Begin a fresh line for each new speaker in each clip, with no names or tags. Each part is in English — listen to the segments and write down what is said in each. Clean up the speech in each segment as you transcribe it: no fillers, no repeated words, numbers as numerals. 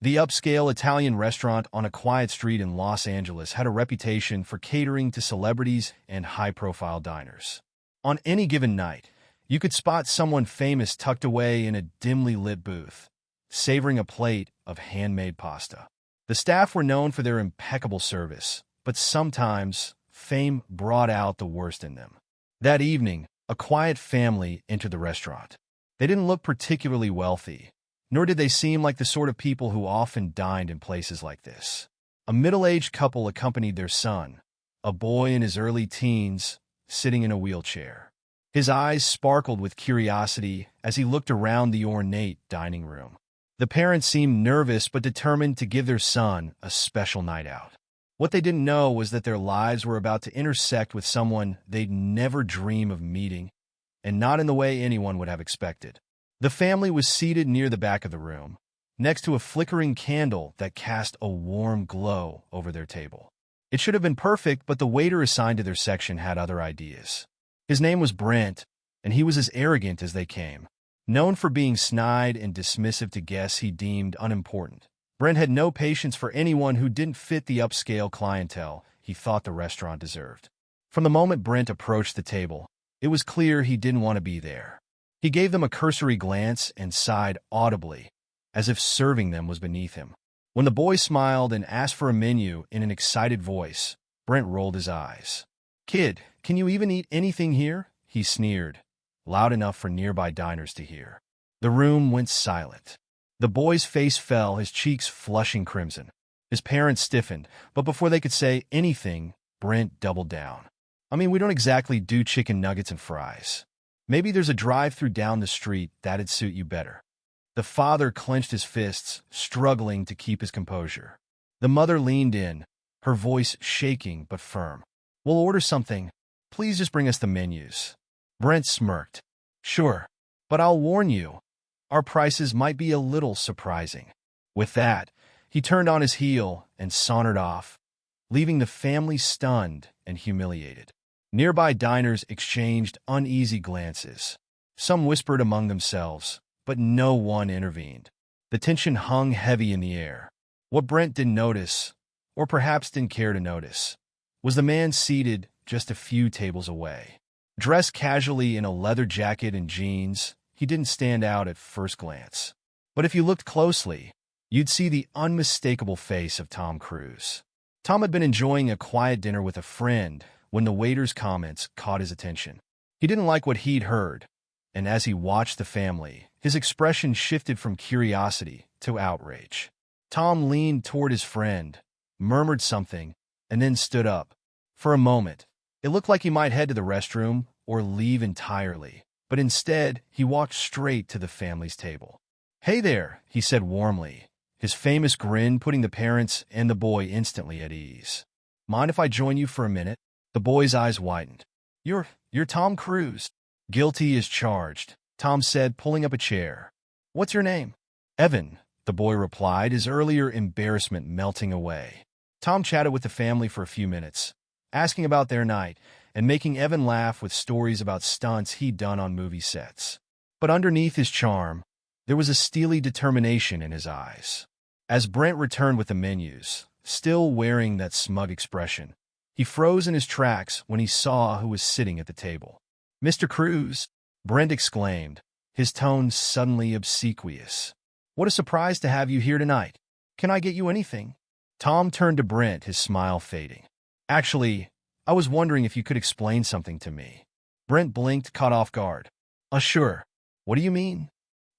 The upscale Italian restaurant on a quiet street in Los Angeles had a reputation for catering to celebrities and high-profile diners. On any given night, you could spot someone famous tucked away in a dimly lit booth, savoring a plate of handmade pasta. The staff were known for their impeccable service, but sometimes fame brought out the worst in them. That evening, a quiet family entered the restaurant. They didn't look particularly wealthy, nor did they seem like the sort of people who often dined in places like this. A middle-aged couple accompanied their son, a boy in his early teens, sitting in a wheelchair. His eyes sparkled with curiosity as he looked around the ornate dining room. The parents seemed nervous but determined to give their son a special night out. What they didn't know was that their lives were about to intersect with someone they'd never dream of meeting, and not in the way anyone would have expected. The family was seated near the back of the room, next to a flickering candle that cast a warm glow over their table. It should have been perfect, but the waiter assigned to their section had other ideas. His name was Brent, and he was as arrogant as they came. Known for being snide and dismissive to guests he deemed unimportant, Brent had no patience for anyone who didn't fit the upscale clientele he thought the restaurant deserved. From the moment Brent approached the table, it was clear he didn't want to be there. He gave them a cursory glance and sighed audibly, as if serving them was beneath him. When the boy smiled and asked for a menu in an excited voice, Brent rolled his eyes. "Kid, can you even eat anything here?" he sneered, loud enough for nearby diners to hear. The room went silent. The boy's face fell, his cheeks flushing crimson. His parents stiffened, but before they could say anything, Brent doubled down. "I mean, we don't exactly do chicken nuggets and fries. Maybe there's a drive-thru down the street that'd suit you better." The father clenched his fists, struggling to keep his composure. The mother leaned in, her voice shaking but firm. "We'll order something. Please just bring us the menus." Brent smirked. "Sure, but I'll warn you, our prices might be a little surprising." With that, he turned on his heel and sauntered off, leaving the family stunned and humiliated. Nearby diners exchanged uneasy glances. Some whispered among themselves, but no one intervened. The tension hung heavy in the air. What Brent didn't notice, or perhaps didn't care to notice, was the man seated just a few tables away. Dressed casually in a leather jacket and jeans, he didn't stand out at first glance. But if you looked closely, you'd see the unmistakable face of Tom Cruise. Tom had been enjoying a quiet dinner with a friend when the waiter's comments caught his attention. He didn't like what he'd heard, and as he watched the family, his expression shifted from curiosity to outrage. Tom leaned toward his friend, murmured something, and then stood up. For a moment, it looked like he might head to the restroom or leave entirely, but instead, he walked straight to the family's table. "Hey there," he said warmly, his famous grin putting the parents and the boy instantly at ease. "Mind if I join you for a minute?" The boy's eyes widened. You're Tom Cruise." "Guilty as charged," Tom said, pulling up a chair. "What's your name?" "Evan," the boy replied, his earlier embarrassment melting away. Tom chatted with the family for a few minutes, asking about their night and making Evan laugh with stories about stunts he'd done on movie sets. But underneath his charm, there was a steely determination in his eyes. As Brent returned with the menus, still wearing that smug expression, he froze in his tracks when he saw who was sitting at the table. "Mr. Cruise," Brent exclaimed, his tone suddenly obsequious. "What a surprise to have you here tonight. Can I get you anything?" Tom turned to Brent, his smile fading. "Actually, I was wondering if you could explain something to me." Brent blinked, caught off guard. Sure. What do you mean?"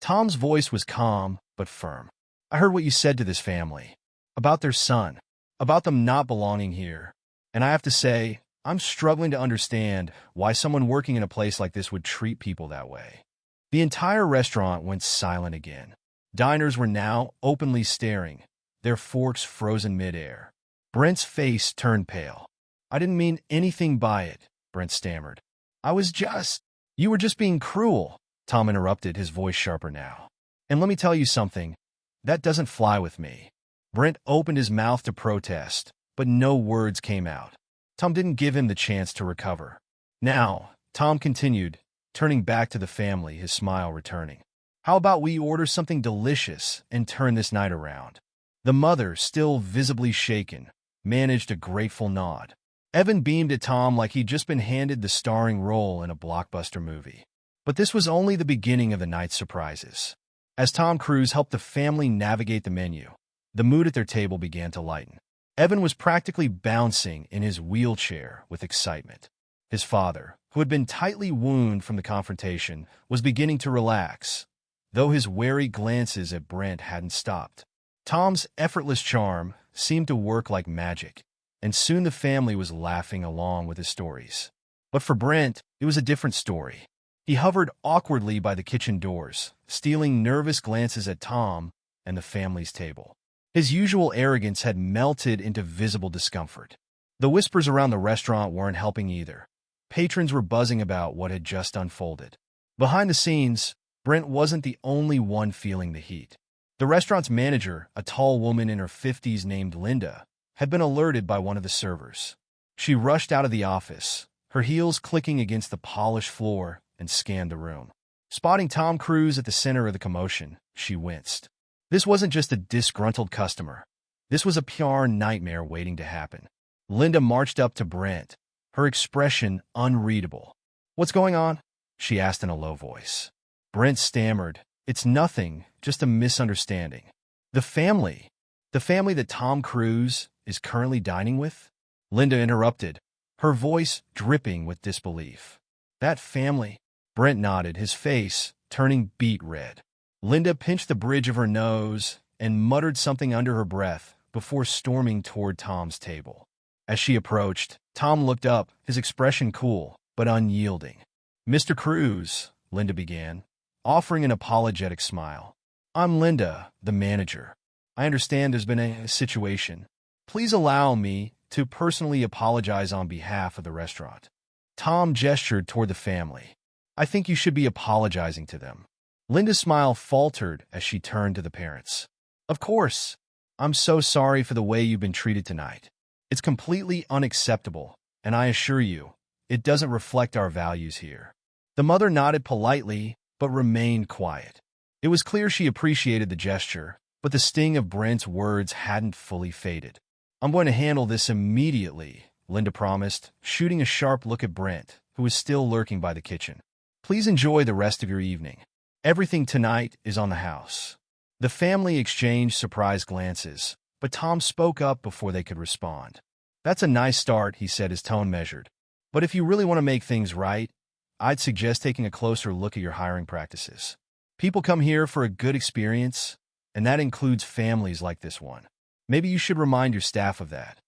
Tom's voice was calm but firm. "I heard what you said to this family. About their son. About them not belonging here. And I have to say, I'm struggling to understand why someone working in a place like this would treat people that way." The entire restaurant went silent again. Diners were now openly staring, their forks frozen midair. Brent's face turned pale. "I didn't mean anything by it," Brent stammered. "I was just—" "You were just being cruel," Tom interrupted, his voice sharper now. "And let me tell you something, that doesn't fly with me." Brent opened his mouth to protest, but no words came out. Tom didn't give him the chance to recover. "Now," Tom continued, turning back to the family, his smile returning, "how about we order something delicious and turn this night around? The mother, still visibly shaken, managed a grateful nod. Evan beamed at Tom like he'd just been handed the starring role in a blockbuster movie. But this was only the beginning of the night's surprises. As Tom Cruise helped the family navigate the menu, the mood at their table began to lighten. Evan was practically bouncing in his wheelchair with excitement. His father, who had been tightly wounded from the confrontation, was beginning to relax, though his wary glances at Brent hadn't stopped. Tom's effortless charm seemed to work like magic, and soon the family was laughing along with his stories. But for Brent, it was a different story. He hovered awkwardly by the kitchen doors, stealing nervous glances at Tom and the family's table. His usual arrogance had melted into visible discomfort. The whispers around the restaurant weren't helping either. Patrons were buzzing about what had just unfolded. Behind the scenes, Brent wasn't the only one feeling the heat. The restaurant's manager, a tall woman in her 50s named Linda, had been alerted by one of the servers. She rushed out of the office, her heels clicking against the polished floor, and scanned the room. Spotting Tom Cruise at the center of the commotion, she winced. This wasn't just a disgruntled customer. This was a PR nightmare waiting to happen. Linda marched up to Brent, her expression unreadable. "What's going on?" she asked in a low voice. Brent stammered, "It's nothing, just a misunderstanding. The family that Tom Cruise is currently dining with?" Linda interrupted, her voice dripping with disbelief. "That family?" Brent nodded, his face turning beet red. Linda pinched the bridge of her nose and muttered something under her breath before storming toward Tom's table. As she approached, Tom looked up, his expression cool but unyielding. "Mr. Cruise," Linda began, offering an apologetic smile. "I'm Linda, the manager. I understand there's been a situation. Please allow me to personally apologize on behalf of the restaurant." Tom gestured toward the family. "I think you should be apologizing to them." Linda's smile faltered as she turned to the parents. "Of course. I'm so sorry for the way you've been treated tonight. It's completely unacceptable, and I assure you, it doesn't reflect our values here." The mother nodded politely, but remained quiet. It was clear she appreciated the gesture, but the sting of Brent's words hadn't fully faded. "I'm going to handle this immediately," Linda promised, shooting a sharp look at Brent, who was still lurking by the kitchen. "Please enjoy the rest of your evening. Everything tonight is on the house." The family exchanged surprised glances, but Tom spoke up before they could respond. "That's a nice start," he said, his tone measured. "But if you really want to make things right, I'd suggest taking a closer look at your hiring practices. People come here for a good experience, and that includes families like this one. Maybe you should remind your staff of that."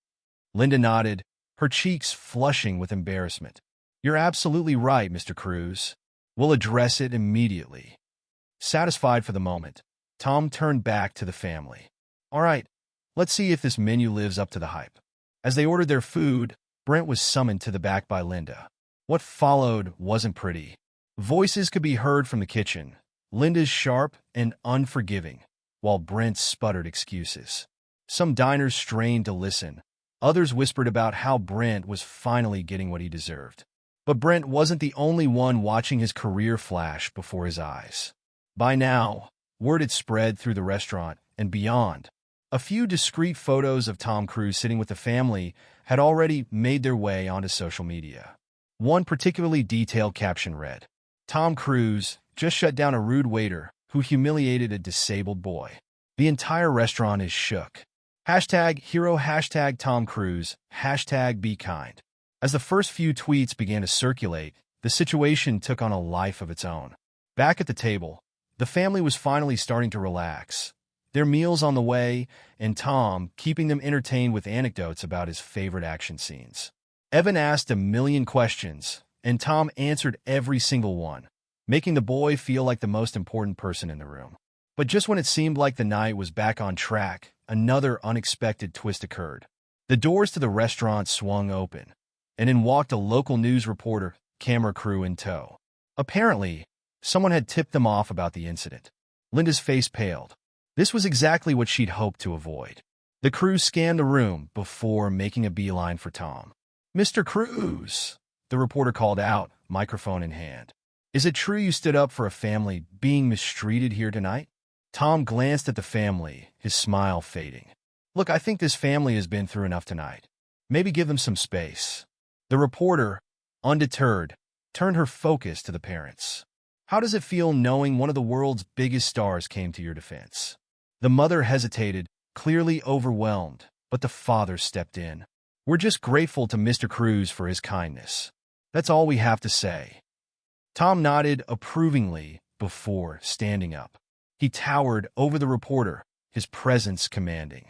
Linda nodded, her cheeks flushing with embarrassment. "You're absolutely right, Mr. Cruise. We'll address it immediately." Satisfied for the moment, Tom turned back to the family. "All right, let's see if this menu lives up to the hype." As they ordered their food, Brent was summoned to the back by Linda. What followed wasn't pretty. Voices could be heard from the kitchen, Linda's sharp and unforgiving, while Brent sputtered excuses. Some diners strained to listen. Others whispered about how Brent was finally getting what he deserved. But Brent wasn't the only one watching his career flash before his eyes. By now, word had spread through the restaurant and beyond. A few discreet photos of Tom Cruise sitting with the family had already made their way onto social media. One particularly detailed caption read, "Tom Cruise just shut down a rude waiter who humiliated a disabled boy. The entire restaurant is shook. #hero, #Tom Cruise, #be kind." As the first few tweets began to circulate, the situation took on a life of its own. Back at the table, the family was finally starting to relax, their meals on the way, and Tom keeping them entertained with anecdotes about his favorite action scenes. Evan asked a million questions, and Tom answered every single one, making the boy feel like the most important person in the room. But just when it seemed like the night was back on track, another unexpected twist occurred. The doors to the restaurant swung open, and in walked a local news reporter, camera crew in tow. Apparently, someone had tipped them off about the incident. Linda's face paled. This was exactly what she'd hoped to avoid. The crew scanned the room before making a beeline for Tom. "Mr. Cruise," the reporter called out, microphone in hand. "Is it true you stood up for a family being mistreated here tonight?" Tom glanced at the family, his smile fading. Look, I think this family has been through enough tonight. Maybe give them some space. The reporter, undeterred, turned her focus to the parents. How does it feel knowing one of the world's biggest stars came to your defense? The mother hesitated, clearly overwhelmed, but the father stepped in. We're just grateful to Mr. Cruz for his kindness. That's all we have to say. Tom nodded approvingly before standing up. He towered over the reporter, his presence commanding.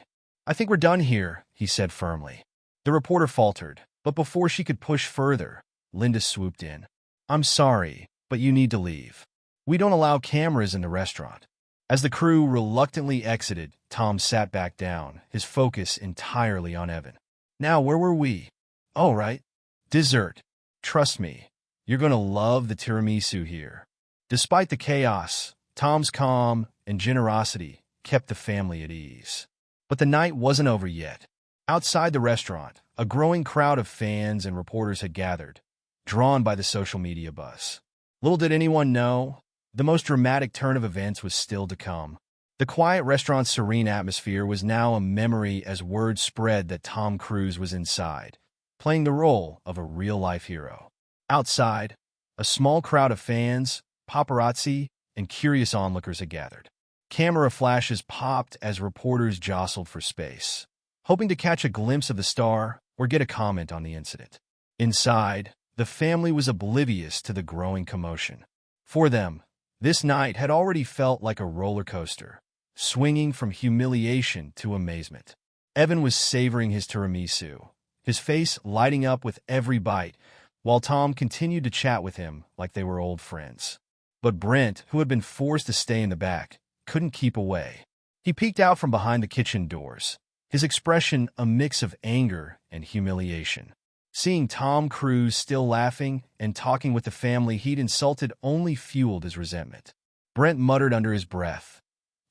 I think we're done here, he said firmly. The reporter faltered, but before she could push further, Linda swooped in. I'm sorry, but you need to leave. We don't allow cameras in the restaurant. As the crew reluctantly exited, Tom sat back down, his focus entirely on Evan. Now, where were we? Oh, right. Dessert. Trust me, you're going to love the tiramisu here. Despite the chaos, Tom's calm and generosity kept the family at ease. But the night wasn't over yet. Outside the restaurant, a growing crowd of fans and reporters had gathered, drawn by the social media buzz. Little did anyone know, the most dramatic turn of events was still to come. The quiet restaurant's serene atmosphere was now a memory as word spread that Tom Cruise was inside, playing the role of a real-life hero. Outside, a small crowd of fans, paparazzi, and curious onlookers had gathered. Camera flashes popped as reporters jostled for space, hoping to catch a glimpse of the star or get a comment on the incident. Inside, the family was oblivious to the growing commotion. For them, this night had already felt like a roller coaster, swinging from humiliation to amazement. Evan was savoring his tiramisu, his face lighting up with every bite, while Tom continued to chat with him like they were old friends. But Brent, who had been forced to stay in the back, couldn't keep away. He peeked out from behind the kitchen doors, his expression a mix of anger and humiliation. Seeing Tom Cruise still laughing and talking with the family he'd insulted only fueled his resentment. Brent muttered under his breath,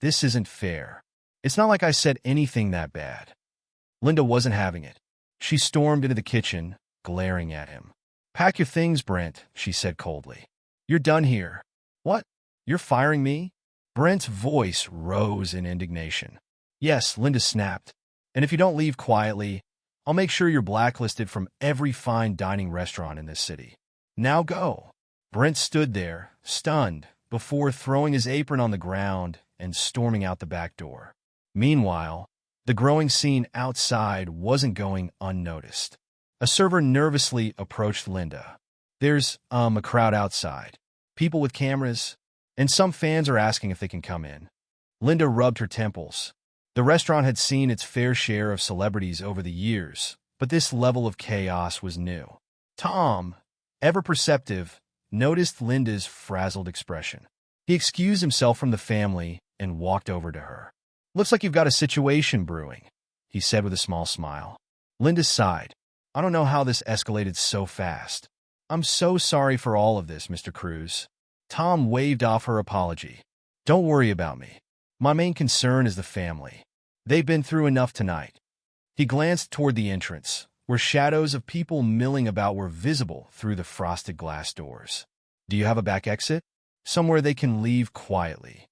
"This isn't fair. It's not like I said anything that bad." Linda wasn't having it. She stormed into the kitchen, glaring at him. "Pack your things, Brent," she said coldly. "You're done here." "What? You're firing me?" Brent's voice rose in indignation. "Yes," Linda snapped. "And if you don't leave quietly, I'll make sure you're blacklisted from every fine dining restaurant in this city. Now go." Brent stood there, stunned, before throwing his apron on the ground and storming out the back door. Meanwhile, the growing scene outside wasn't going unnoticed. A server nervously approached Linda. "There's, a crowd outside. People with cameras, and some fans are asking if they can come in." Linda rubbed her temples. The restaurant had seen its fair share of celebrities over the years, but this level of chaos was new. Tom, ever perceptive, noticed Linda's frazzled expression. He excused himself from the family and walked over to her. "Looks like you've got a situation brewing," he said with a small smile. Linda sighed. "I don't know how this escalated so fast. I'm so sorry for all of this, Mr. Cruz." Tom waved off her apology. "Don't worry about me. My main concern is the family. They've been through enough tonight." He glanced toward the entrance, where shadows of people milling about were visible through the frosted glass doors. "Do you have a back exit? Somewhere they can leave quietly?"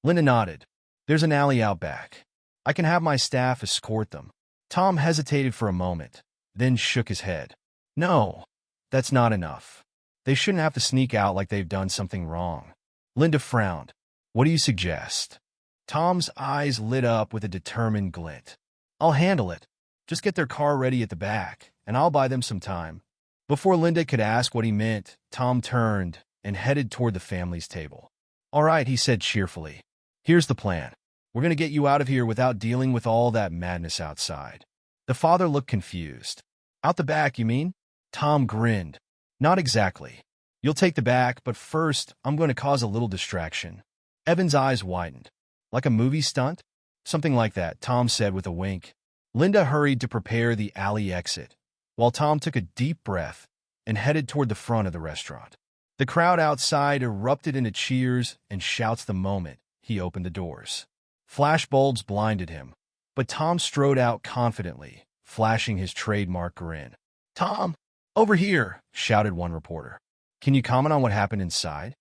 Linda nodded. "There's an alley out back. I can have my staff escort them." Tom hesitated for a moment, then shook his head. "No, that's not enough. They shouldn't have to sneak out like they've done something wrong." Linda frowned. "What do you suggest?" Tom's eyes lit up with a determined glint. "I'll handle it. Just get their car ready at the back, and I'll buy them some time." Before Linda could ask what he meant, Tom turned and headed toward the family's table. "All right," he said cheerfully. "Here's the plan. We're going to get you out of here without dealing with all that madness outside." The father looked confused. "Out the back, you mean?" Tom grinned. "Not exactly. You'll take the back, but first, I'm going to cause a little distraction." Evan's eyes widened. "Like a movie stunt?" "Something like that," Tom said with a wink. Linda hurried to prepare the alley exit, while Tom took a deep breath and headed toward the front of the restaurant. The crowd outside erupted into cheers and shouts the moment he opened the doors. Flashbulbs blinded him, but Tom strode out confidently, flashing his trademark grin. "Tom, over here!" shouted one reporter. "Can you comment on what happened inside?"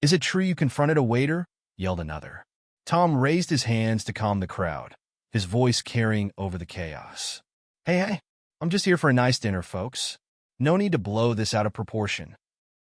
"Is it true you confronted a waiter?" yelled another. Tom raised his hands to calm the crowd, his voice carrying over the chaos. Hey, I'm just here for a nice dinner, folks. No need to blow this out of proportion.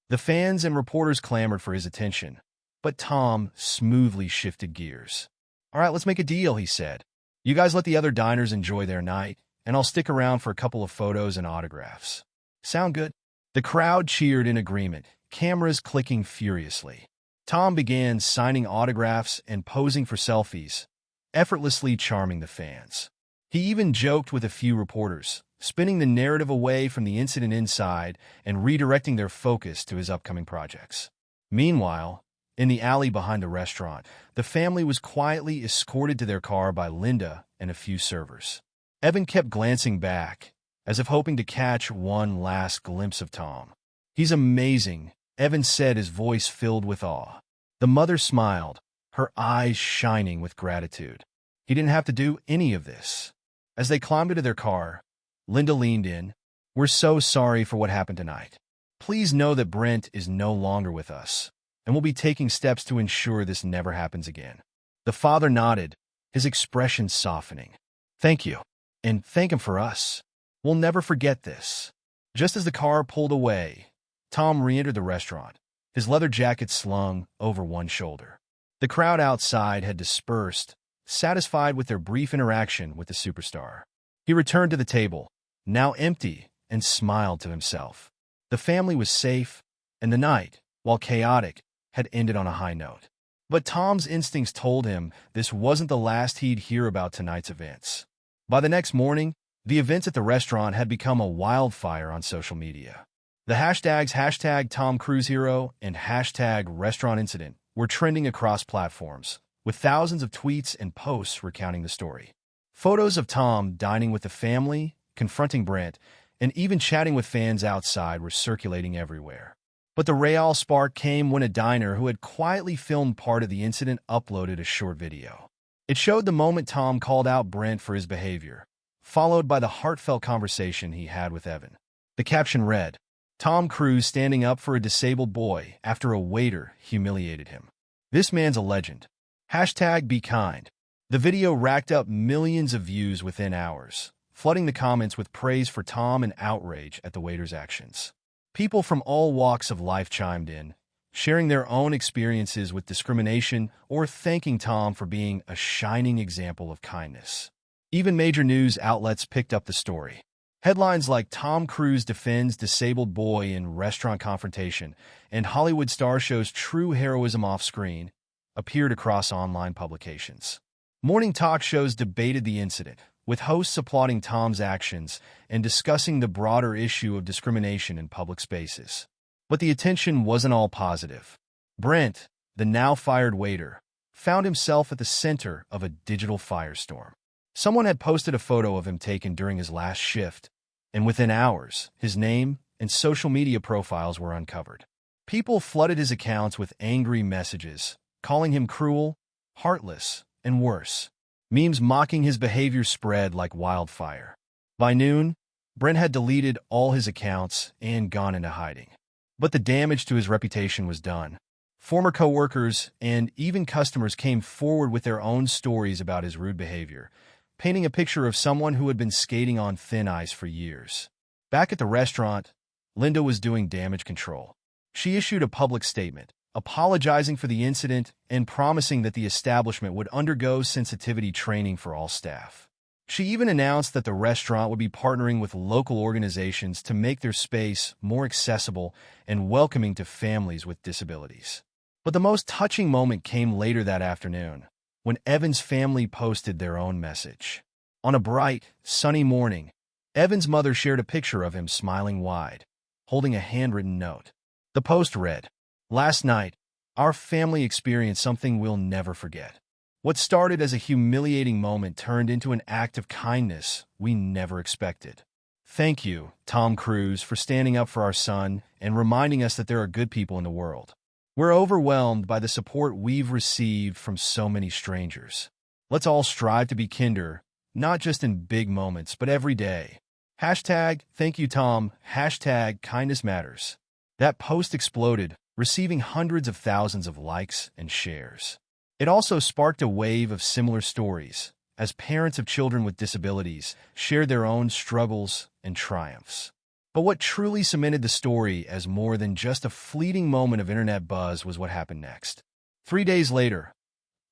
The fans and reporters clamored for his attention, but Tom smoothly shifted gears. All right, let's make a deal, he said. You guys let the other diners enjoy their night, and I'll stick around for a couple of photos and autographs. Sound good? The crowd cheered in agreement, cameras clicking furiously. Tom began signing autographs and posing for selfies, effortlessly charming the fans. He even joked with a few reporters, spinning the narrative away from the incident inside and redirecting their focus to his upcoming projects. Meanwhile, in the alley behind the restaurant, the family was quietly escorted to their car by Linda and a few servers. Evan kept glancing back, as if hoping to catch one last glimpse of Tom. He's amazing, Evan said, his voice filled with awe. The mother smiled, her eyes shining with gratitude. He didn't have to do any of this. As they climbed into their car, Linda leaned in. We're so sorry for what happened tonight. Please know that Brent is no longer with us, and we'll be taking steps to ensure this never happens again. The father nodded, his expression softening. Thank you, and thank him for us. We'll never forget this. Just as the car pulled away, Tom re-entered the restaurant, his leather jacket slung over one shoulder. The crowd outside had dispersed, satisfied with their brief interaction with the superstar. He returned to the table, now empty, and smiled to himself. The family was safe, and the night, while chaotic, had ended on a high note. But Tom's instincts told him this wasn't the last he'd hear about tonight's events. By the next morning, the events at the restaurant had become a wildfire on social media. The hashtags #TomCruiseHero and #RestaurantIncident were trending across platforms, with thousands of tweets and posts recounting the story. Photos of Tom dining with the family, confronting Brent, and even chatting with fans outside were circulating everywhere. But the real spark came when a diner who had quietly filmed part of the incident uploaded a short video. It showed the moment Tom called out Brent for his behavior, followed by the heartfelt conversation he had with Evan. The caption read, Tom Cruise standing up for a disabled boy after a waiter humiliated him. This man's a legend. #BeKind. The video racked up millions of views within hours, flooding the comments with praise for Tom and outrage at the waiter's actions. People from all walks of life chimed in, sharing their own experiences with discrimination or thanking Tom for being a shining example of kindness. Even major news outlets picked up the story. Headlines like Tom Cruise defends disabled boy in restaurant confrontation and Hollywood star shows true heroism off-screen appeared across online publications. Morning talk shows debated the incident, with hosts applauding Tom's actions and discussing the broader issue of discrimination in public spaces. But the attention wasn't all positive. Brent, the now-fired waiter, found himself at the center of a digital firestorm. Someone had posted a photo of him taken during his last shift, and within hours, his name and social media profiles were uncovered. People flooded his accounts with angry messages, calling him cruel, heartless, and worse. Memes mocking his behavior spread like wildfire. By noon, Brent had deleted all his accounts and gone into hiding. But the damage to his reputation was done. Former coworkers and even customers came forward with their own stories about his rude behavior, painting a picture of someone who had been skating on thin ice for years. Back at the restaurant, Linda was doing damage control. She issued a public statement, apologizing for the incident and promising that the establishment would undergo sensitivity training for all staff. She even announced that the restaurant would be partnering with local organizations to make their space more accessible and welcoming to families with disabilities. But the most touching moment came later that afternoon, when Evan's family posted their own message. On a bright, sunny morning, Evan's mother shared a picture of him smiling wide, holding a handwritten note. The post read, "Last night, our family experienced something we'll never forget. What started as a humiliating moment turned into an act of kindness we never expected. Thank you, Tom Cruise, for standing up for our son and reminding us that there are good people in the world. We're overwhelmed by the support we've received from so many strangers. Let's all strive to be kinder, not just in big moments, but every day. #Thank you, Tom, #Kindness Matters." That post exploded, receiving hundreds of thousands of likes and shares. It also sparked a wave of similar stories, as parents of children with disabilities shared their own struggles and triumphs. But what truly cemented the story as more than just a fleeting moment of internet buzz was what happened next. 3 days later,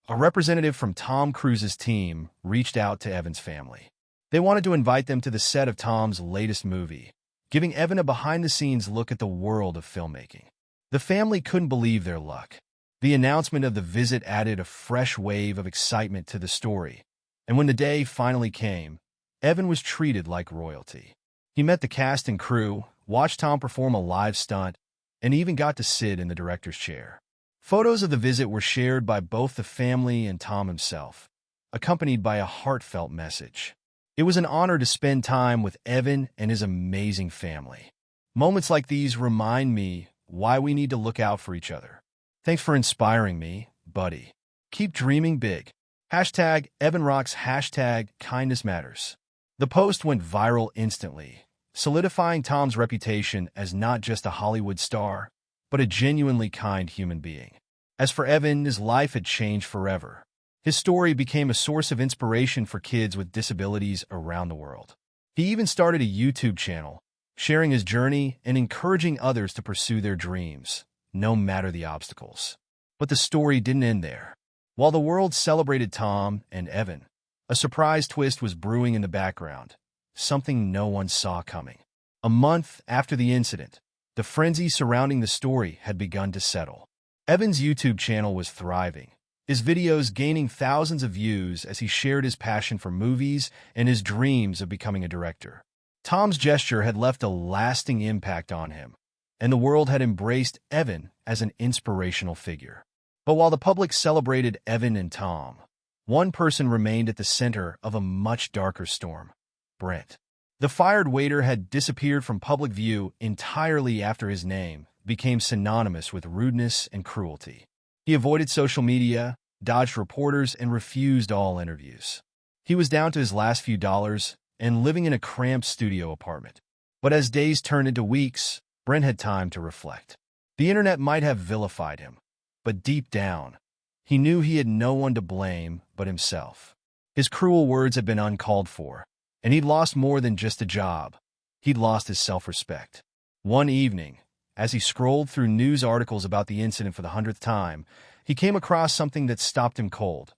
a representative from Tom Cruise's team reached out to Evan's family. They wanted to invite them to the set of Tom's latest movie, giving Evan a behind-the-scenes look at the world of filmmaking. The family couldn't believe their luck. The announcement of the visit added a fresh wave of excitement to the story, and when the day finally came, Evan was treated like royalty. He met the cast and crew, watched Tom perform a live stunt, and even got to sit in the director's chair. Photos of the visit were shared by both the family and Tom himself, accompanied by a heartfelt message. It was an honor to spend time with Evan and his amazing family. Moments like these remind me why we need to look out for each other. Thanks for inspiring me, buddy. Keep dreaming big. Hashtag Evan Rocks, hashtag Kindness Matters. The post went viral instantly, solidifying Tom's reputation as not just a Hollywood star, but a genuinely kind human being. As for Evan, his life had changed forever. His story became a source of inspiration for kids with disabilities around the world. He even started a YouTube channel, sharing his journey and encouraging others to pursue their dreams, no matter the obstacles. But the story didn't end there. While the world celebrated Tom and Evan, a surprise twist was brewing in the background, something no one saw coming. A month after the incident, the frenzy surrounding the story had begun to settle. Evan's YouTube channel was thriving, his videos gaining thousands of views as he shared his passion for movies and his dreams of becoming a director. Tom's gesture had left a lasting impact on him, and the world had embraced Evan as an inspirational figure. But while the public celebrated Evan and Tom, one person remained at the center of a much darker storm: Brent. The fired waiter had disappeared from public view entirely after his name became synonymous with rudeness and cruelty. He avoided social media, dodged reporters, and refused all interviews. He was down to his last few dollars and living in a cramped studio apartment. But as days turned into weeks, Brent had time to reflect. The internet might have vilified him, but deep down, he knew he had no one to blame but himself. His cruel words had been uncalled for, and he'd lost more than just a job. He'd lost his self-respect. One evening, as he scrolled through news articles about the incident for the 100th time, he came across something that stopped him cold: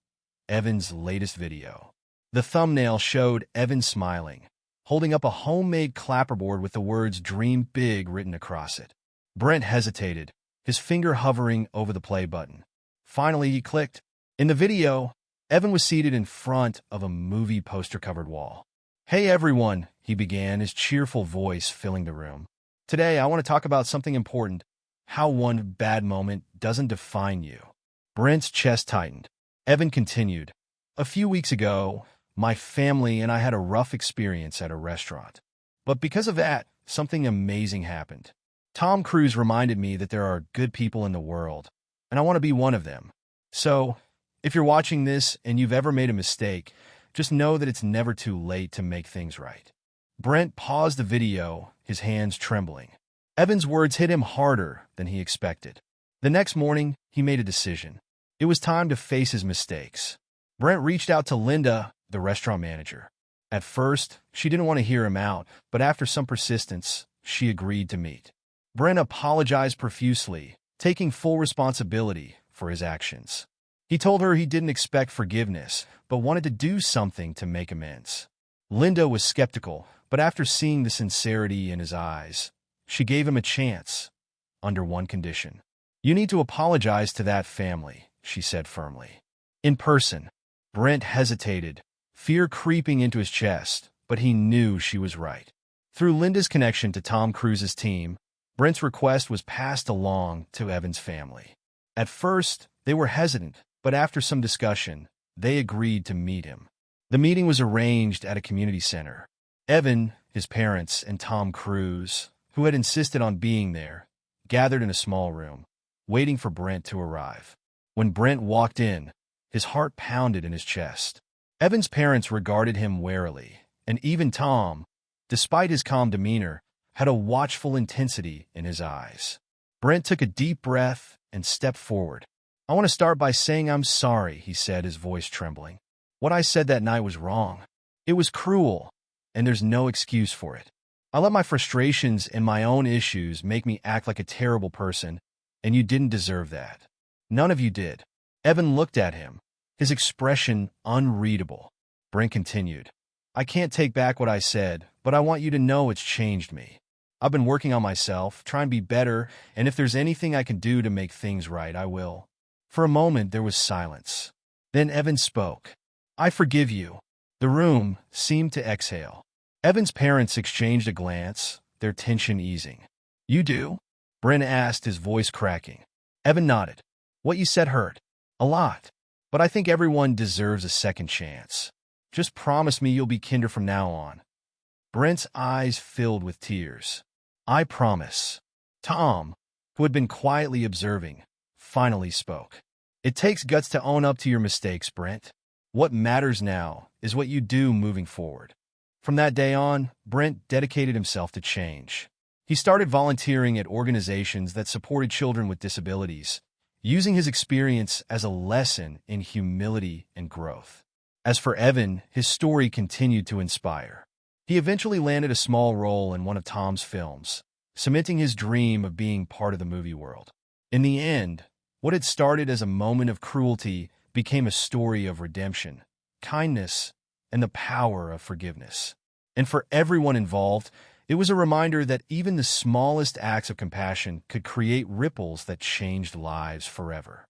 Evan's latest video. The thumbnail showed Evan smiling, holding up a homemade clapperboard with the words "Dream Big" written across it. Brent hesitated, his finger hovering over the play button. Finally, he clicked. In the video, Evan was seated in front of a movie poster-covered wall. "Hey everyone," he began, his cheerful voice filling the room. "Today, I want to talk about something important: how one bad moment doesn't define you." Brent's chest tightened. Evan continued, "A few weeks ago, my family and I had a rough experience at a restaurant. But because of that, something amazing happened. Tom Cruise reminded me that there are good people in the world, and I want to be one of them. So, if you're watching this and you've ever made a mistake, just know that it's never too late to make things right." Brent paused the video, his hands trembling. Evan's words hit him harder than he expected. The next morning, he made a decision. It was time to face his mistakes. Brent reached out to Linda, the restaurant manager. At first, she didn't want to hear him out, but after some persistence, she agreed to meet. Brent apologized profusely, taking full responsibility for his actions. He told her he didn't expect forgiveness, but wanted to do something to make amends. Linda was skeptical, but after seeing the sincerity in his eyes, she gave him a chance, under one condition. "You need to apologize to that family," she said firmly. In person, Brent hesitated, fear creeping into his chest, but he knew she was right. Through Linda's connection to Tom Cruise's team, Brent's request was passed along to Evan's family. At first, they were hesitant, but after some discussion, they agreed to meet him. The meeting was arranged at a community center. Evan, his parents, and Tom Cruise, who had insisted on being there, gathered in a small room, waiting for Brent to arrive. When Brent walked in, his heart pounded in his chest. Evan's parents regarded him warily, and even Tom, despite his calm demeanor, had a watchful intensity in his eyes. Brent took a deep breath and stepped forward. "I want to start by saying I'm sorry," he said, his voice trembling. "What I said that night was wrong. It was cruel, and there's no excuse for it. I let my frustrations and my own issues make me act like a terrible person, and you didn't deserve that. None of you did." Evan looked at him, his expression unreadable. Brent continued, "I can't take back what I said, but I want you to know it's changed me. I've been working on myself, trying to be better, and if there's anything I can do to make things right, I will." For a moment, there was silence. Then Evan spoke. "I forgive you." The room seemed to exhale. Evan's parents exchanged a glance, their tension easing. "You do?" Brent asked, his voice cracking. Evan nodded. "What you said hurt. A lot. But I think everyone deserves a second chance. Just promise me you'll be kinder from now on." Brent's eyes filled with tears. "I promise." Tom, who had been quietly observing, finally spoke. "It takes guts to own up to your mistakes, Brent. What matters now is what you do moving forward." From that day on, Brent dedicated himself to change. He started volunteering at organizations that supported children with disabilities, using his experience as a lesson in humility and growth. As for Evan, his story continued to inspire. He eventually landed a small role in one of Tom's films, cementing his dream of being part of the movie world. In the end, what had started as a moment of cruelty became a story of redemption, kindness, and the power of forgiveness. And for everyone involved, it was a reminder that even the smallest acts of compassion could create ripples that changed lives forever.